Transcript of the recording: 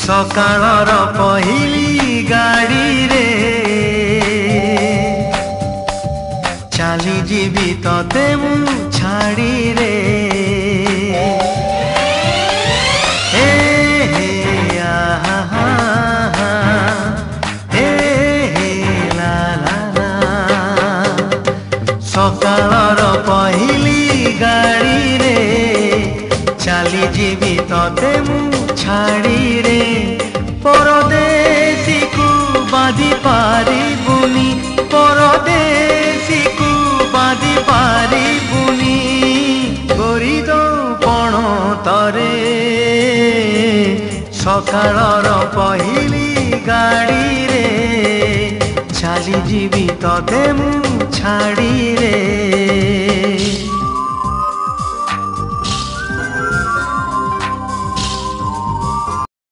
सकाळर पहिली गाड़ी रे चाली जीवी तते मु छाड़ी रे हे हे आहा हा हा हे हे ला ला ला सकाळर पहिली गाड़ी रे चाली जीवी तते मु छाड़ी रे परदेसी को बाधी पारी बुनी परदेसी को बाधी पारी बुनी गोरी दो पण तरे सकाळर पहिली गाड़ी रे चाली जीवी तते मु छाड़ी रे।